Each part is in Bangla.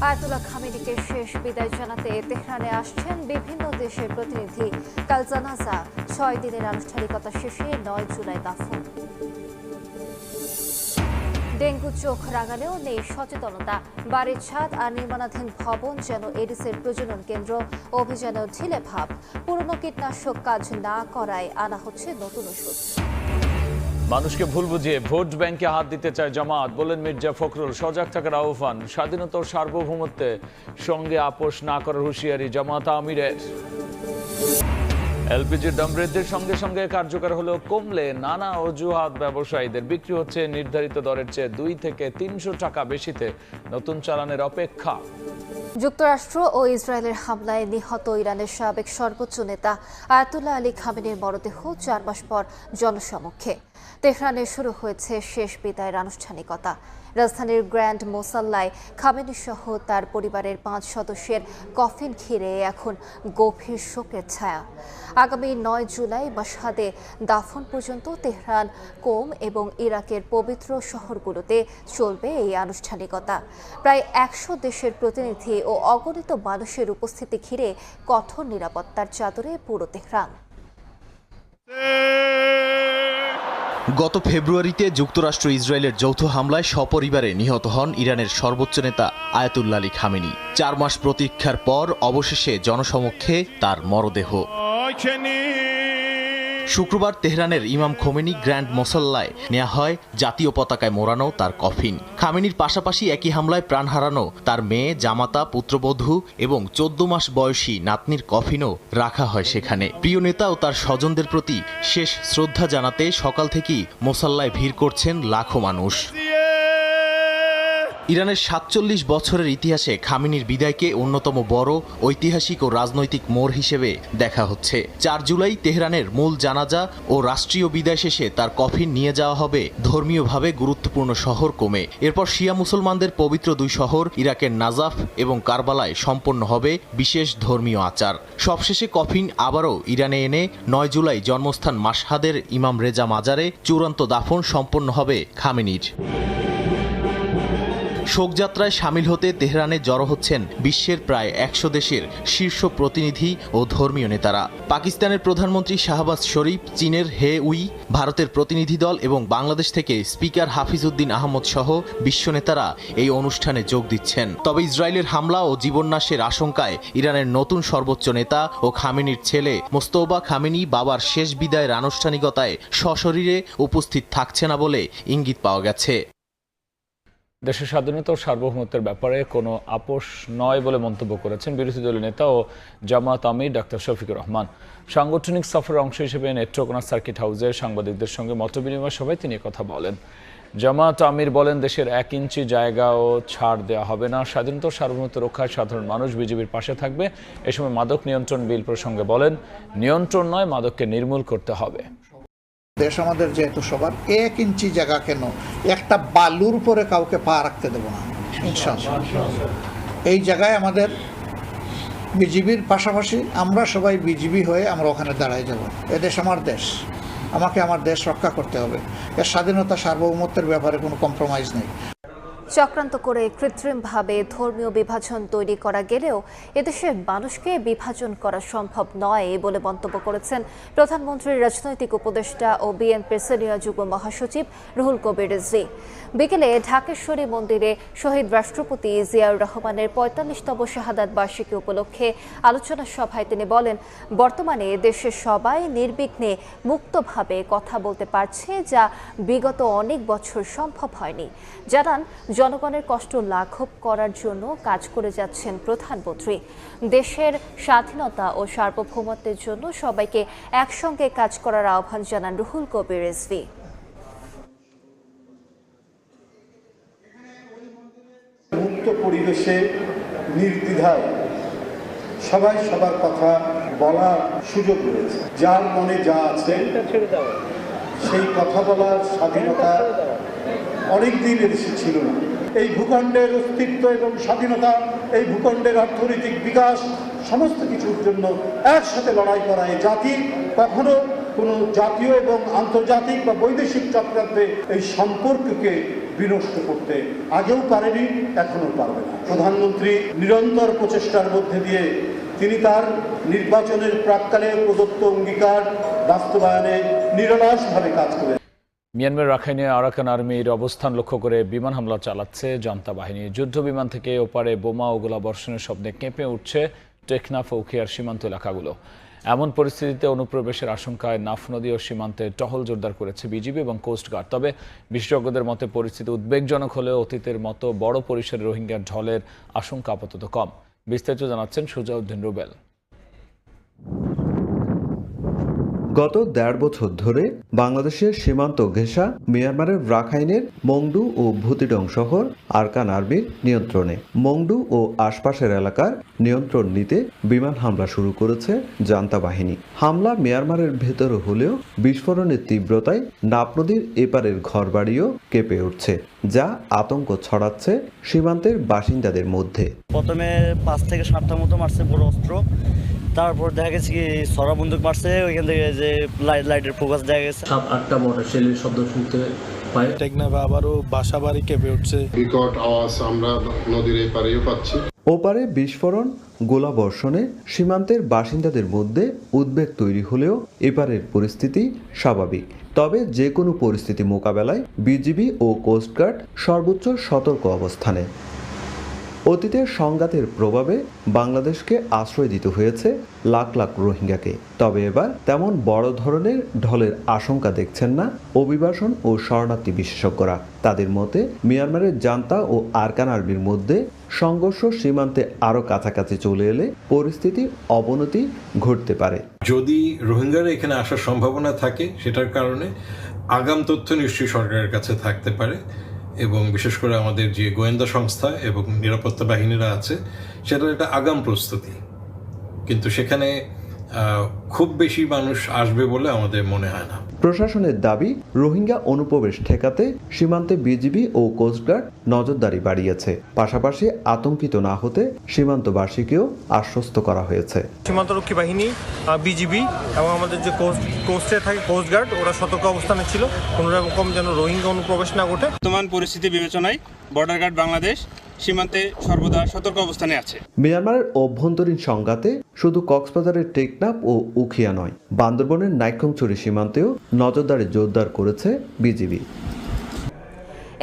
আয়াতুল্লাহ খামেনিকে শেষ বিদায় জানাতে তেহরানে আসছেন বিভিন্ন দেশের প্রতিনিধি। কাল জানাজা, 6 দিনের আনুষ্ঠানিকতা শেষে 9 জুলাই দাফন। ডেঙ্গু চোখ রাঙালেও নেই সচেতনতা। বাড়ির ছাদ আর নির্মাণাধীন ভবন যেন এডিসের প্রজনন কেন্দ্র। অভিযানেও ঢিলে ভাব। পুরনো কীটনাশক কাজ না করায় আনা হচ্ছে নতুন ওষুধ। মানুষকে ভুল বুঝিয়ে ভোট ব্যাংকে হাত দিতে চায় জামাত, বলেন মির্জা ফখরুল। সজাগ থাকার আহ্বান। স্বাধীনতা ও সার্বভৌমত্বের সঙ্গে আপোষ না করার হুঁশিয়ারি জামাত আমিরের। এলপিজির দাম বৃদ্ধির সঙ্গে সঙ্গে কার্যকর হলেও কমলে নানা অজুহাত ব্যবসায়ীদের। বিক্রি হচ্ছে নির্ধারিত দরের চেয়ে 2 থেকে 300 টাকা বেশিতে। নতুন চালানের অপেক্ষা। যুক্তরাষ্ট্র ও ইসরায়েলের হামলায় নিহত ইরানের সাবেক সর্বোচ্চ নেতা আয়াতুল্লাহ আলী খামেনির মরদেহ 4 মাস পর জনসমক্ষে। তেহরানে শুরু হয়েছে শেষ বিদায়ের আনুষ্ঠানিকতা। রাজধানীর গ্র্যান্ড মোসাল্লায় খামেনি সহ তার পরিবারের 5 সদস্যের কফিন ঘিরে এখন গভীর শোকের ছায়া। আগামী 9 জুলাই মাশহাদে দাফন পর্যন্ত তেহরান, কোম এবং ইরাকের পবিত্র শহরগুলোতে চলবে এই আনুষ্ঠানিকতা। প্রায় 100 দেশের প্রতিনিধি ও অগণিত মানুষের উপস্থিতি ঘিরে কঠোর নিরাপত্তার চাদরে পুরো তেহরান। গত ফেব্রুয়ারিতে যুক্তরাষ্ট্র ইসরায়েলের যৌথ হামলায় সপরিবারে নিহত হন ইরানের সর্বোচ্চ নেতা আয়াতুল্লাহ আলী খামেনি। 4 মাস প্রতীক্ষার পর অবশেষে জনসমক্ষে তার মরদেহ। শুক্রবার তেহরানের ইমাম খোমেনি গ্র্যান্ড মোসাল্লায় নেওয়া হয় জাতীয় পতাকায় মোড়ানো তার কফিন। খামেনির পাশাপাশি একই হামলায় প্রাণ হারানো তার মেয়ে, জামাতা, পুত্রবধূ এবং 14 মাস বয়সী নাতনির কফিনও রাখা হয় সেখানে। প্রিয় নেতা ও তার স্বজনদের প্রতি শেষ শ্রদ্ধা জানাতে সকাল থেকেই মোসাল্লায় ভিড় করছেন লাখো মানুষ। ইরানের 47 বছরের ইতিহাসে খামেনির বিদায়কে অন্যতম বড় ঐতিহাসিক ও রাজনৈতিক মোড় হিসেবে দেখা হচ্ছে। 4 জুলাই তেহরানের মূল জানাজা ও রাষ্ট্রীয় বিদায় শেষে তার কফিন নিয়ে যাওয়া হবে ধর্মীয়ভাবে গুরুত্বপূর্ণ শহর কোমে। এরপর শিয়া মুসলমানদের পবিত্র 2 শহর ইরাকের নাজাফ এবং কারবালায় সম্পন্ন হবে বিশেষ ধর্মীয় আচার। সবশেষে কফিন আবারও ইরানে এনে 9 জুলাই জন্মস্থান মাশহাদের ইমাম রেজা মাজারে চূড়ান্ত দাফন সম্পন্ন হবে খামেনির। শোকযাত্রায় সামিল হতে তেহরানে জড়ো হচ্ছেন বিশ্বের প্রায় 100 দেশের শীর্ষ প্রতিনিধি ও ধর্মীয় নেতারা। পাকিস্তানের প্রধানমন্ত্রী শাহবাজ শরীফ, চীনের হে উই, ভারতের প্রতিনিধি দল এবং বাংলাদেশ থেকে স্পিকার হাফিজউদ্দিন আহমদ সহ বিশ্ব নেতারা এই অনুষ্ঠানে যোগ দিচ্ছেন। তবে ইসরায়েলের হামলা ও জীবননাশের আশঙ্কায় ইরানের নতুন সর্বোচ্চ নেতা ও খামেনির ছেলে মোস্তফা খামেনি বাবার শেষ বিদায়ের আনুষ্ঠানিকতায় সশরীরে উপস্থিত থাকছে না বলে ইঙ্গিত পাওয়া গেছে। দেশের স্বাধীনতা ও সার্বভৌমত্বের ব্যাপারে কোনো আপোষ নয় বলে মন্তব্য করেছেন বিরোধী দলীয় নেতা ও জামাত আমির ডাক্তার শফিকুর রহমান। সাংগঠনিক সফরের অংশ হিসেবে নেত্রকোনা সার্কিট হাউসে সাংবাদিকদের সঙ্গে মতবিনিময় সভায় তিনি কথা বলেন। জামাত আমির বলেন, দেশের 1 ইঞ্চি জায়গাও ছাড় দেওয়া হবে না। স্বাধীনতা ও সার্বভৌমত্ব রক্ষায় সাধারণ মানুষ বিজেপির পাশে থাকবে। এ সময় মাদক নিয়ন্ত্রণ বিল প্রসঙ্গে বলেন, নিয়ন্ত্রণ নয়, মাদককে নির্মূল করতে হবে। দেশ আমাদের যেহেতু সবার, 1 ইঞ্চি জায়গা কেন, একটা বালুর উপরে কাউকে পা রাখতে দেব না ইনশাআল্লাহ। এই জায়গায় আমাদের বিজিবির পাশাপাশি আমরা সবাই বিজিবি হয়ে আমরা ওখানে দাঁড়ায় যাব। এদেশ আমার দেশ, আমাকে আমার দেশ রক্ষা করতে হবে। এর স্বাধীনতা সার্বভৌমত্বের ব্যাপারে কোনো কম্প্রোমাইজ নেই। চক্রান্ত করে কৃত্রিমভাবে ধর্মীয় বিভাজন তৈরি করা গেলেও এদেশের মানুষকে বিভাজন করা সম্ভব নয় বলে মন্তব্য করেছেন প্রধানমন্ত্রীর রাজনৈতিক উপদেষ্টা ও বিএনপির সিনিয়র যুগ্ম মহাসচিব রুহুল কবির রিজভী। বিকেলে ঢাকেশ্বরী মন্দিরে শহীদ রাষ্ট্রপতি জিয়াউর রহমানের 45তম শাহাদাত বার্ষিকী উপলক্ষে আলোচনা সভায় তিনি বলেন, বর্তমানে দেশের সবাই নির্বিঘ্নে মুক্তভাবে কথা বলতে পারছে, যা বিগত অনেক বছর সম্ভব হয়নি। জানান, জনগণের কষ্ট লাঘব করার জন্য কাজ করে যাচ্ছেন প্রধানমন্ত্রী। দেশের স্বাধীনতা ও সার্বভৌমত্বের জন্য সবাইকে একসঙ্গে কাজ করার আহ্বান জানান রুহুল কবির রিজভী। মুক্ত পরিবেশে নির্দ্বিধায় সবাই সবার কথা বলার সুযোগ রয়েছে। যার মনে যা আছে সেই কথা বলার স্বাধীনতা অনেকদিন এদেশে ছিল না। এই ভূখণ্ডের অস্তিত্ব এবং স্বাধীনতা, এই ভূখণ্ডের অর্থনৈতিক বিকাশ, সমস্ত কিছুর জন্য একসাথে লড়াই করা এই জাতি কখনো কোনো জাতীয় এবং আন্তর্জাতিক বা বৈদেশিক চক্রান্তে এই সম্পর্ককে বিনষ্ট করতে আগেও পারেনি, এখনো পারবে না। প্রধানমন্ত্রী নিরন্তর প্রচেষ্টার মধ্যে দিয়ে তিনি তার নির্বাচনের প্রাক্কালে প্রদত্ত অঙ্গীকার বাস্তবায়নে নিরলসভাবে কাজ করে। মিয়ানমার রাখাইনে আরাকান আর্মির অবস্থান লক্ষ্য করে বিমান হামলা চালাচ্ছে জান্তা বাহিনী। যুদ্ধ বিমান থেকে ওপারে বোমা ও গোলাবর্ষণের শব্দে কেঁপে উঠছে টেকনাফ ও উখিয়ার সীমান্ত এলাকাগুলো। এমন পরিস্থিতিতে অনুপ্রবেশের আশঙ্কায় নাফ নদী ও সীমান্তে টহল জোরদার করেছে বিজিবি এবং কোস্টগার্ড। তবে বিশেষজ্ঞদের মতে পরিস্থিতি উদ্বেগজনক হলেও অতীতের মতো বড় পরিসরে রোহিঙ্গার ঢলের আশঙ্কা আপাতত কম। বিস্তারিত জানাচ্ছেন সুজাউদ্দিন রুবেল। গত ১.৫ বছর ধরে বাংলাদেশের সীমান্ত ঘেঁষা মিয়ানমারের রাখাইনের মংডু ও ভুতিডং শহর আরাকান আর্মির নিয়ন্ত্রণে। মংডু ও আশপাশের এলাকার নিয়ন্ত্রণ নিতে বিমান হামলা শুরু করেছে জান্তা বাহিনী। হামলা মিয়ানমারের ভেতরে হলেও বিস্ফোরণের তীব্রতায় নাফ নদীর এপারের ঘরবাড়িও কেঁপে উঠছে, যা আতঙ্ক ছড়াচ্ছে সীমান্তের বাসিন্দাদের মধ্যে। প্রথমে ৫ থেকে ৭টা মতো মারছে বড় অস্ত্র, তারপর দেখা গেছে কি সরা বন্দুক মারছে, ওইখান থেকে যে লাইটের ফোকাস দেখা গেছে। ৭-৮টা মোটর শেলের শব্দ শুনতে পাই। টেকনাফে আবারও বাসা বাড়ি কেঁপে উঠছে, বিকট আওয়াজ আমরা নদীর এপারেও পাচ্ছি। ওপারে বিস্ফোরণ, গোলাবর্ষণে সীমান্তের বাসিন্দাদের মধ্যে উদ্বেগ তৈরি হলেও এপারের পরিস্থিতি স্বাভাবিক। তবে যে কোনো পরিস্থিতি মোকাবেলায় বিজিবি ও কোস্টগার্ড সর্বোচ্চ সতর্ক অবস্থানে। অতীতের সংঘাতের প্রভাবে বাংলাদেশকে আশ্রয় দিতে হয়েছে লাখ লাখ রোহিঙ্গাকে। তবে এবার তেমন বড় ধরনের ঢলের আশঙ্কা দেখছেন না অভিবাসন ও শরণার্থী বিশেষজ্ঞরা। তাদের মতে মিয়ানমারের জান্তা ও আরাকান আর্মির মধ্যে সংঘর্ষ সীমান্তে আরও কাছাকাছি চলে এলে পরিস্থিতির অবনতি ঘটতে পারে। যদি রোহিঙ্গারা এখানে আসার সম্ভাবনা থাকে, সেটার কারণে আগাম তথ্য নিশ্চয়ই সরকারের কাছে থাকতে পারে এবং বিশেষ করে আমাদের যে গোয়েন্দা সংস্থা এবং নিরাপত্তা বাহিনীরা আছে সেটার একটা আগাম প্রস্তুতি। কিন্তু সেখানে খুব বেশি মানুষ আসবে বলে আমাদের মনে হয় না। প্রশাসনের দাবি, রোহিঙ্গা অনুপ্রবেশ ঠেকাতে সীমান্তে বিজিবি ও কোস্টগার্ড নজরদারি বাড়িয়েছে। পাশাপাশি আতঙ্কিত না হতে সীমান্তবাসীকেও আশ্বস্ত করা হয়েছে। সীমান্তরক্ষী বাহিনী, বিজিবি এবং আমাদের যে কোস্টে থাকে কোস্টগার্ড, ওরা সতর্ক অবস্থানে ছিল কোনো রকম যেন রোহিঙ্গা অনুপ্রবেশ না ঘটে। বর্তমান পরিস্থিতি বিবেচনায় বর্ডার গার্ড বাংলাদেশ সীমান্তে সর্বদা সতর্ক অবস্থানে আছে। মিয়ানমারের অভ্যন্তরীণ সংঘাতে শুধু কক্সবাজারের টেকনাফ ও উখিয়া নয়, বান্দরবনের নাইক্ষ্যংছড়ি সীমান্তেও নজরদারি জোরদার করেছে বিজিবি।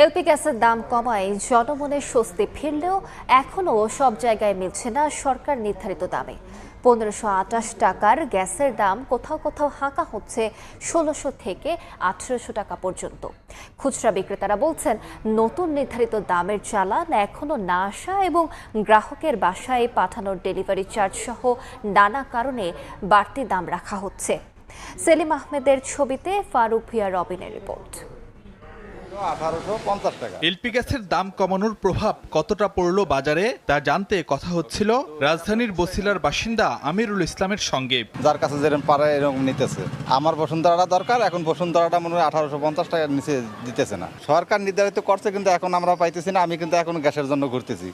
এলপি গ্যাসের দাম কমায় জনমনে স্বস্তি ফিরলেও এখনও সব জায়গায় মিলছে না সরকার নির্ধারিত দামে। ১৫২৮ টাকার গ্যাসের দাম কোথাও কোথাও হাঁকা হচ্ছে ১৬০০ থেকে ১৮০০ টাকা পর্যন্ত। খুচরা বিক্রেতারা বলছেন, নতুন নির্ধারিত দামের চালান এখনও না আসা এবং গ্রাহকের বাসায় পাঠানোর ডেলিভারি চার্জ সহ নানা কারণে বাড়তি দাম রাখা হচ্ছে। সেলিম আহমেদের ছবিতে ফারুক ভিয়া রবিনের রিপোর্ট। এলপি গ্যাসের দাম কমানোর প্রভাব কতটা পড়ল বাজারে তা জানতে কথা হচ্ছিল রাজধানীর বছিলার বাসিন্দা আমিরুল ইসলামের সঙ্গে। যার কাছে যেরকম পারে এরকম নিতেছে। আমার বসুন্ধরাটা দরকার, এখন বসুন্ধরাটা মনে হয় 1850 টাকার নিচে দিতেছে না। সরকার নির্ধারিত করছে কিন্তু এখন আমরা পাইতেছি না। আমি কিন্তু এখন গ্যাসের জন্য ঘুরতেছি।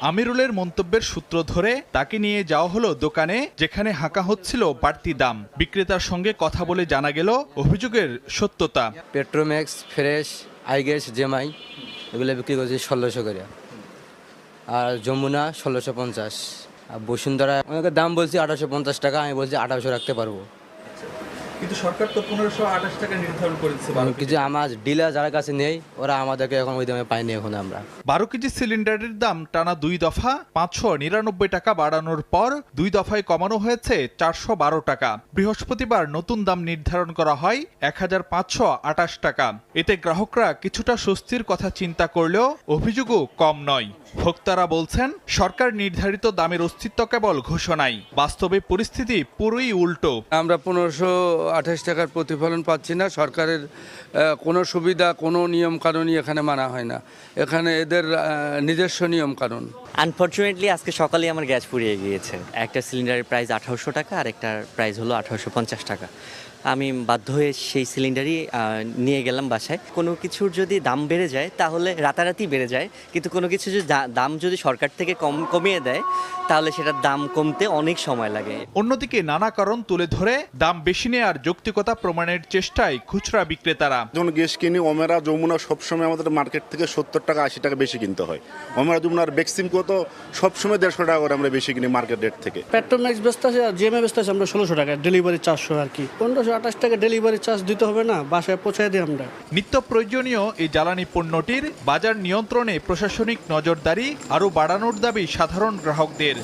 আমিরুলের মন্তব্যের সূত্র ধরে তাকে নিয়ে যাওয়া হলো দোকানে, যেখানে হাঁকা হচ্ছিল বাড়তি দাম। বিক্রেতার সঙ্গে কথা বলে জানা গেল অভিযোগের সত্যতা। পেট্রোম্যাক্স, ফ্রেশ, আইগেস, জেমাই এগুলো বিক্রি করছি ১৬০০ করে, আর যমুনা ১৬৫০, আর বসুন্ধরা অনেকের দাম বলছি ১৮৫০ টাকা, আমি বলছি ১৮০০ রাখতে পারবো। কিন্তু সরকার তো ১৫২৮ টাকা নির্ধারণ করেছে। কিছু আমার ডিলার যারা কাছে নেই, ওরা আমাদেরকে এখন ওই দামে পাইনি। এখন আমরা ১২ কেজি সিলিন্ডারের দাম টানা ২ দফা ৫৯৯ টাকা বাড়ানোর পর ২ দফায় কমানো হয়েছে ৪১২ টাকা। বৃহস্পতিবার নতুন দাম নির্ধারণ করা হয় ১৫২৮ টাকা। এতে গ্রাহকরা কিছুটা স্বস্তির কথা চিন্তা করলেও অভিযোগও কম নয়। ভোক্তারা বলছেন, সরকার নির্ধারিত দামের অস্তিত্ব কেবল ঘোষণাই, বাস্তবে পরিস্থিতি পুরোই উল্টো। আমরা ১৫২৮ টাকার প্রতিফলন পাচ্ছি না। সরকারের কোনো সুবিধা, কোনো নিয়ম কানুনই এখানে মানা হয় না। এখানে এদের নিজস্ব নিয়ম কানুন। আনফরচুনেটলি আজকে সকালে আমার গ্যাস ফুরিয়ে গিয়েছে। একটা সিলিন্ডারের প্রাইস ১৮০০ টাকা আর একটার প্রাইস হলো ১৮৫০ টাকা। আমি বাধ্য হয়ে সেই সিলিন্ডারই নিয়ে গেলাম বাসায়। কোনো কিছুর যদি দাম বেড়ে যায় তাহলে রাতারাতি বেড়ে যায়, কিন্তু কোনো কিছু যদি দাম যদি সরকার থেকে কমিয়ে দেয় তাহলে সেটার দাম কমতে অনেক সময় লাগে। অন্যদিকে নানা কারণ তুলে ধরে দাম বেশি নেওয়ার যৌক্তিকতা প্রমাণের চেষ্টায় খুচরা বিক্রেতারা। যখন গ্যাস কিনি ওমেরা যমুনা সবসময় আমাদের মার্কেট থেকে 70 টাকা 80 টাকা বেশি কিনতে হয়। ওমেরা যমুনার বেক্সিমকো তো সবসময় 150 টাকা করে আমরা বেশি কিনি মার্কেট রেট থেকে। পেট্রোম্যাক্স ব্যস্ত আছে আর জিএমএ ব্যস্ত আছে আমরা 1600 টাকা ডেলিভারি 400 আর কি 1528 টাকা ডেলিভারি চার্জ দিতে হবে না, বাসায় পৌঁছায় দিই আমরা। নিত্য প্রয়োজনীয় এই জ্বালানি পণ্যটির বাজার নিয়ন্ত্রণে প্রশাসনিক নজরদারি আরও বাড়ানোর দাবি সাধারণ গ্রাহকদের।